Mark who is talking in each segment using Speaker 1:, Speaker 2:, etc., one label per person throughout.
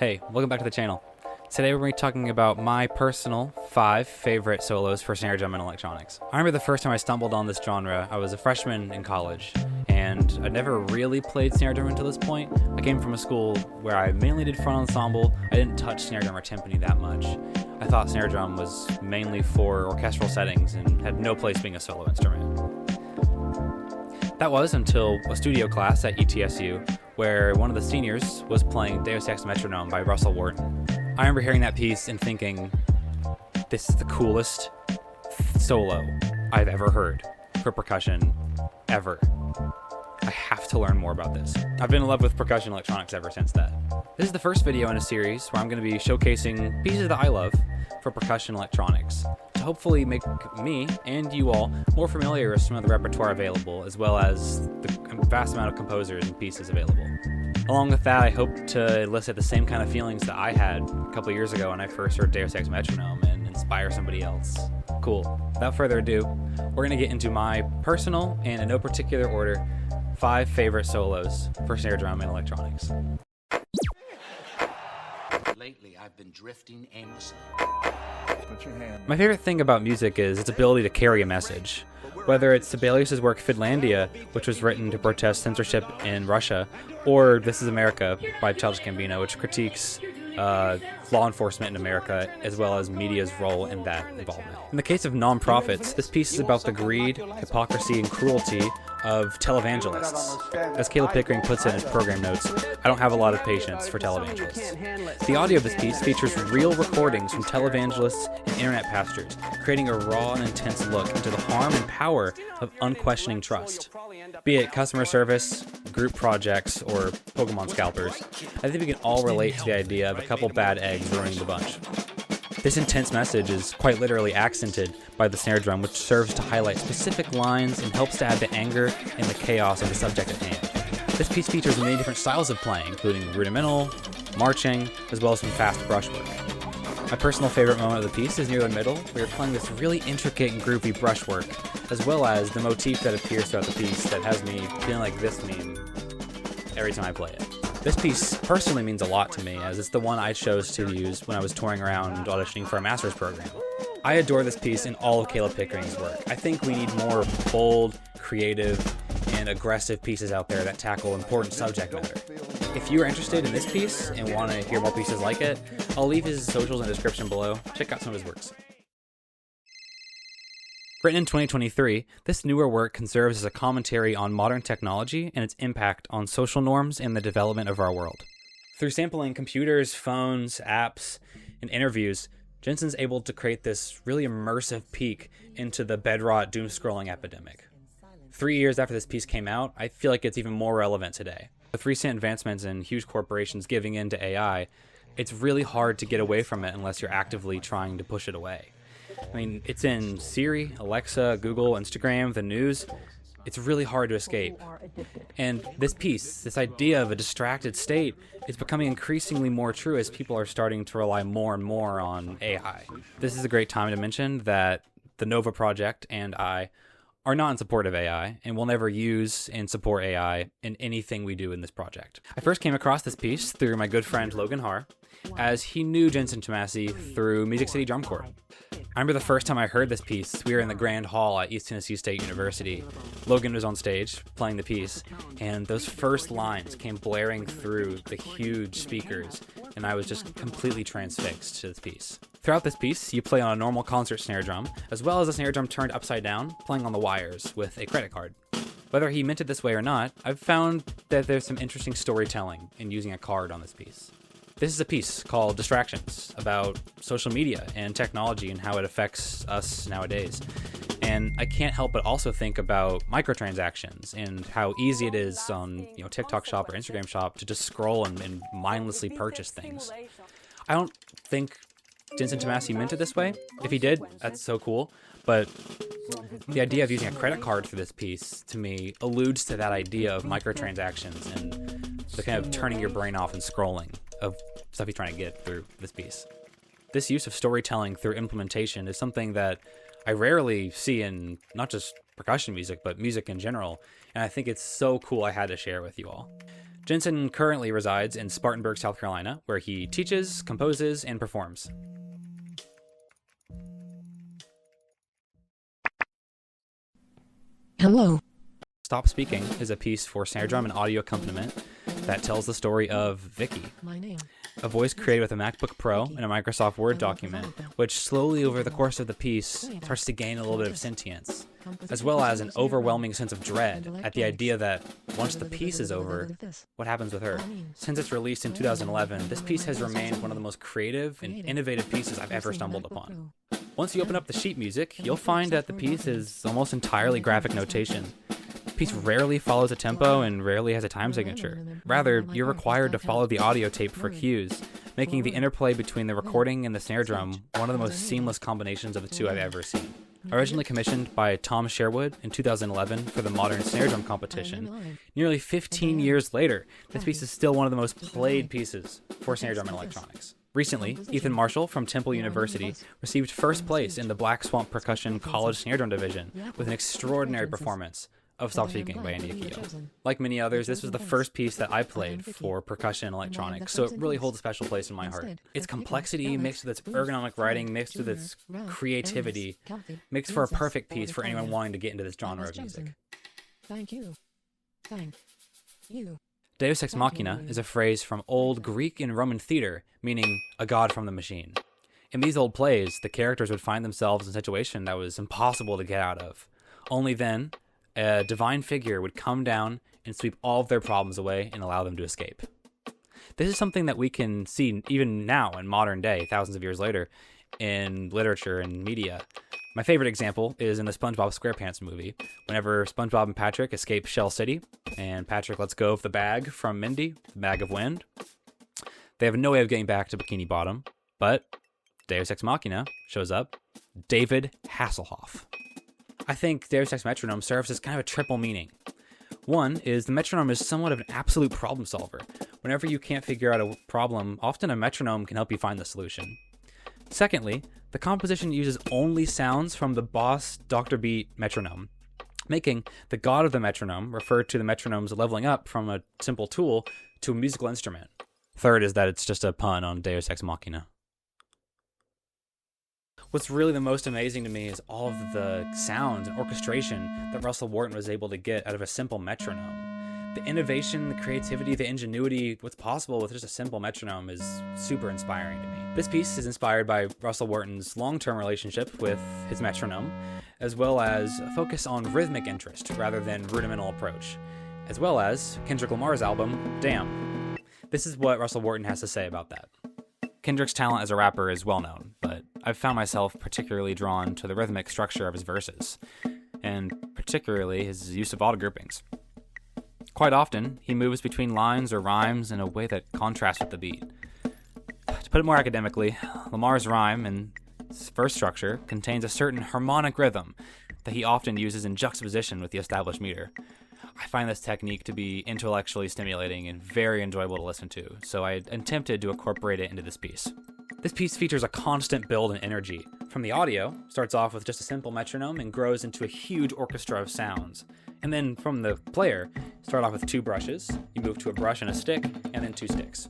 Speaker 1: Hey, welcome back to the channel. Today we're going to be talking about my personal 5 favorite solos for snare drum and electronics. I remember the first time I stumbled on this genre, I was a freshman in college, and I'd never really played snare drum until this point. I came from a school where I mainly did front ensemble. I didn't touch snare drum or timpani that much. I thought snare drum was mainly for orchestral settings and had no place being a solo instrument. That was until a studio class at ETSU, where one of the seniors was playing Deus Ex Metronome by Russell Wharton. I remember hearing that piece and thinking, this is the coolest solo I've ever heard for percussion, ever. I have to learn more about this. I've been in love with percussion electronics ever since that. This is the first video in a series where I'm going to be showcasing pieces that I love for percussion electronics to hopefully make me and you all more familiar with some of the repertoire available, as well as the vast amount of composers and pieces available. Along with that, I hope to elicit the same kind of feelings that I had a couple years ago when I first heard Deus Ex Metronome and inspire somebody else. Cool. Without further ado, we're going to get into my personal, and in no particular order, 5 favorite solos for snare drum and electronics.
Speaker 2: Lately, I've been drifting aimlessly.
Speaker 1: My favorite thing about music is its ability to carry a message. Whether it's Sibelius's work Finlandia, which was written to protest censorship in Russia, or This Is America by Childish Gambino, which critiques law enforcement in America, as well as media's role in that involvement. In the case of non-profits, this piece is about the greed, hypocrisy, and cruelty of televangelists. As Caleb Pickering puts it in his program notes, I don't have a lot of patience for televangelists. The audio of this piece features real recordings from televangelists and internet pastors, creating a raw and intense look into the harm and power of unquestioning trust. Be it customer service, group projects, or Pokemon scalpers, I think we can all relate to the idea of a couple bad eggs ruining the bunch. This intense message is quite literally accented by the snare drum, which serves to highlight specific lines and helps to add the anger and the chaos of the subject at hand. This piece features many different styles of playing, including rudimental, marching, as well as some fast brushwork. My personal favorite moment of the piece is near the middle, where you're playing this really intricate and groovy brushwork, as well as the motif that appears throughout the piece that has me feeling like this meme every time I play it. This piece personally means a lot to me, as it's the one I chose to use when I was touring around and auditioning for a master's program. I adore this piece in all of Caleb Pickering's work. I think we need more bold, creative, and aggressive pieces out there that tackle important subject matter. If you are interested in this piece and want to hear more pieces like it, I'll leave his socials in the description below. Check out some of his works. Written in 2023, this newer work can serve as a commentary on modern technology and its impact on social norms and the development of our world. Through sampling computers, phones, apps, and interviews, Jensen's able to create this really immersive peek into the bedrot doom-scrolling epidemic. 3 years after this piece came out, I feel like it's even more relevant today. With recent advancements in huge corporations giving in to AI, it's really hard to get away from it unless you're actively trying to push it away. I mean, it's in Siri, Alexa, Google, Instagram, the news. It's really hard to escape. And this piece, this idea of a distracted state, is becoming increasingly more true as people are starting to rely more and more on AI. This is a great time to mention that the Nova Project and I are not in support of AI, and will never use and support AI in anything we do in this project. I first came across this piece through my good friend Logan Har, as he knew Jensen Thomassie through Music City Drum Corps. I remember the first time I heard this piece, we were in the Grand Hall at East Tennessee State University. Logan was on stage playing the piece, and those first lines came blaring through the huge speakers, and I was just completely transfixed to this piece. Throughout this piece, you play on a normal concert snare drum, as well as a snare drum turned upside down, playing on the wires with a credit card. Whether he meant it this way or not, I've found that there's some interesting storytelling in using a card on this piece. This is a piece called Distractions, about social media and technology and how it affects us nowadays. And I can't help but also think about microtransactions and how easy it is on TikTok Shop or Instagram Shop to just scroll and mindlessly purchase things. I don't think Jensen Thomassie meant it this way. If he did, that's so cool. But the idea of using a credit card for this piece, to me, alludes to that idea of microtransactions and the kind of turning your brain off and scrolling of stuff he's trying to get through this piece. This use of storytelling through implementation is something that I rarely see in not just percussion music, but music in general, and I think it's so cool I had to share with you all. Jensen currently resides in Spartanburg, South Carolina, where he teaches, composes, and performs.
Speaker 3: Hello.
Speaker 1: Stop Speaking is a piece for snare drum and audio accompaniment that tells the story of Vicky,
Speaker 3: My name.
Speaker 1: a voice created with a MacBook Pro and a Microsoft Word document, which slowly over the course of the piece starts to gain a little bit of sentience, as well as an overwhelming sense of dread at the idea that once the piece is over, what happens with her? Since its release in 2011, this piece has remained one of the most creative and innovative pieces I've ever stumbled upon. Once you open up the sheet music, you'll find that the piece is almost entirely graphic notation. The piece rarely follows a tempo and rarely has a time signature. Rather, you're required to follow the audio tape for cues, making the interplay between the recording and the snare drum one of the most seamless combinations of the two I've ever seen. Originally commissioned by Tom Sherwood in 2011 for the Modern Snare Drum Competition, nearly 15 years later, this piece is still one of the most played pieces for snare drum and electronics. Recently, Ethan Marshall from Temple University received first place in the Black Swamp Percussion College Snare Drum Division with an extraordinary performance of Stop Speaking by Andy Akiho. Like many others, this was the first piece that I played for percussion and electronics, so it really holds a special place in my heart. Its complexity mixed with its ergonomic writing, mixed with its creativity, makes for a perfect piece for anyone wanting to get into this genre of music.
Speaker 3: Thank you. Thank you.
Speaker 1: Deus Ex Machina is a phrase from old Greek and Roman theater, meaning a god from the machine. In these old plays, the characters would find themselves in a situation that was impossible to get out of. Only then, a divine figure would come down and sweep all of their problems away and allow them to escape. This is something that we can see even now in modern day, thousands of years later, in literature and media. My favorite example is in the SpongeBob SquarePants movie. Whenever SpongeBob and Patrick escape Shell City, and Patrick lets go of the bag from Mindy, the bag of wind, they have no way of getting back to Bikini Bottom, but Deus Ex Machina shows up, David Hasselhoff. I think Deus Ex Metronome serves as kind of a triple meaning. One is the metronome is somewhat of an absolute problem solver. Whenever you can't figure out a problem, often a metronome can help you find the solution. Secondly, the composition uses only sounds from the Boss Dr. Beat metronome, making the god of the metronome refer to the metronome's leveling up from a simple tool to a musical instrument. Third is that it's just a pun on Deus Ex Machina. What's really the most amazing to me is all of the sounds and orchestration that Russell Wharton was able to get out of a simple metronome. The innovation, the creativity, the ingenuity, what's possible with just a simple metronome is super inspiring to me. This piece is inspired by Russell Wharton's long-term relationship with his metronome, as well as a focus on rhythmic interest rather than rudimental approach, as well as Kendrick Lamar's album, Damn. This is what Russell Wharton has to say about that. Kendrick's talent as a rapper is well known, but I've found myself particularly drawn to the rhythmic structure of his verses, and particularly his use of auto groupings. Quite often, he moves between lines or rhymes in a way that contrasts with the beat. To put it more academically, Lamar's rhyme and verse structure contains a certain harmonic rhythm that he often uses in juxtaposition with the established meter. I find this technique to be intellectually stimulating and very enjoyable to listen to, so I attempted to incorporate it into this piece. This piece features a constant build in energy. From the audio, starts off with just a simple metronome and grows into a huge orchestra of sounds. And then from the player, start off with two brushes, you move to a brush and a stick, and then two sticks.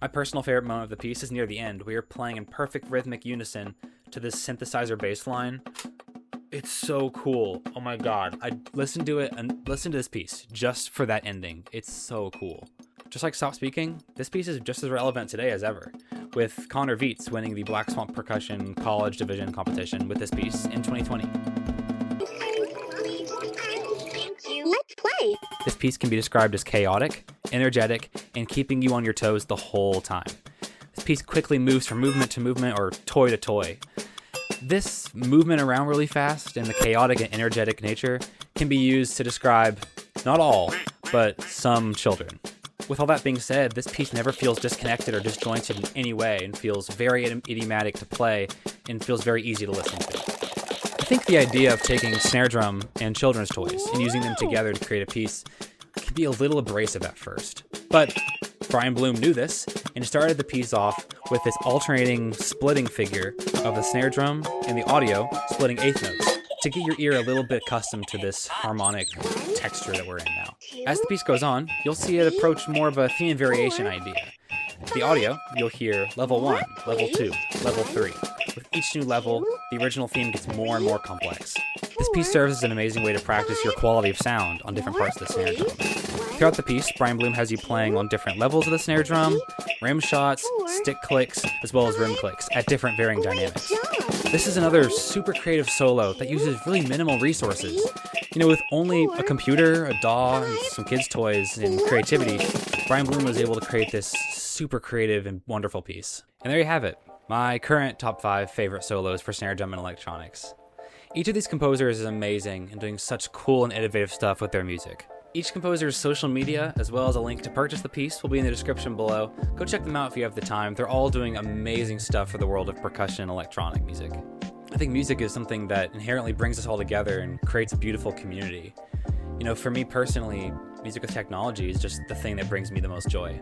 Speaker 1: My personal favorite moment of the piece is near the end. We are playing in perfect rhythmic unison to this synthesizer bass line. It's so cool. Oh my god. I listened to it and listened to this piece just for that ending. It's so cool. Just like Stop Speaking, this piece is just as relevant today as ever, with Connor Viets winning the Black Swamp Percussion College Division competition with this piece in 2020.
Speaker 4: Let's play.
Speaker 1: This piece can be described as chaotic, energetic, and keeping you on your toes the whole time. This piece quickly moves from movement to movement or toy to toy. This movement around really fast and the chaotic and energetic nature can be used to describe not all, but some children. With all that being said, this piece never feels disconnected or disjointed in any way and feels very idiomatic to play and feels very easy to listen to. I think the idea of taking snare drum and children's toys and using them together to create a piece can be a little abrasive at first. But Brian Blume knew this and started the piece off with this alternating splitting figure of the snare drum and the audio splitting eighth notes to get your ear a little bit accustomed to this harmonic texture that we're in now. As the piece goes on, you'll see it approach more of a theme variation idea. The audio, you'll hear level 1, level 2, level 3. With each new level, the original theme gets more and more complex. This piece serves as an amazing way to practice your quality of sound on different parts of the snare drum. Throughout the piece, Blume has you playing on different levels of the snare drum, rim shots, stick clicks, as well as rim clicks at different varying dynamics. This is another super creative solo that uses really minimal resources. With only a computer, a DAW, and some kids' toys and creativity, Blume was able to create this super creative and wonderful piece. And there you have it, my current top 5 favorite solos for snare drum and electronics. Each of these composers is amazing and doing such cool and innovative stuff with their music. Each composer's social media, as well as a link to purchase the piece, will be in the description below. Go check them out if you have the time. They're all doing amazing stuff for the world of percussion and electronic music. I think music is something that inherently brings us all together and creates a beautiful community. For me personally, music with technology is just the thing that brings me the most joy.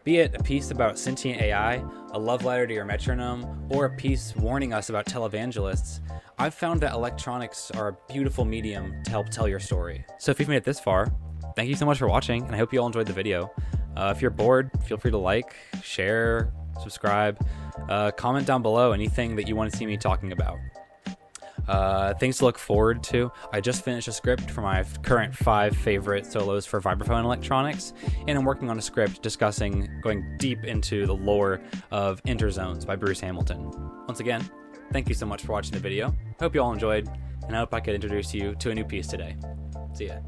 Speaker 1: Be it a piece about sentient AI, a love letter to your metronome, or a piece warning us about televangelists, I've found that electronics are a beautiful medium to help tell your story. So if you've made it this far, thank you so much for watching, and I hope you all enjoyed the video. If you're bored, feel free to like, share, subscribe, comment down below anything that you want to see me talking about. Things to look forward to. I just finished a script for my current 5 favorite solos for vibraphone electronics, and I'm working on a script going deep into the lore of Interzones by Bruce Hamilton. Once again, thank you so much for watching the video. Hope you all enjoyed, and I hope I could introduce you to a new piece today. See ya.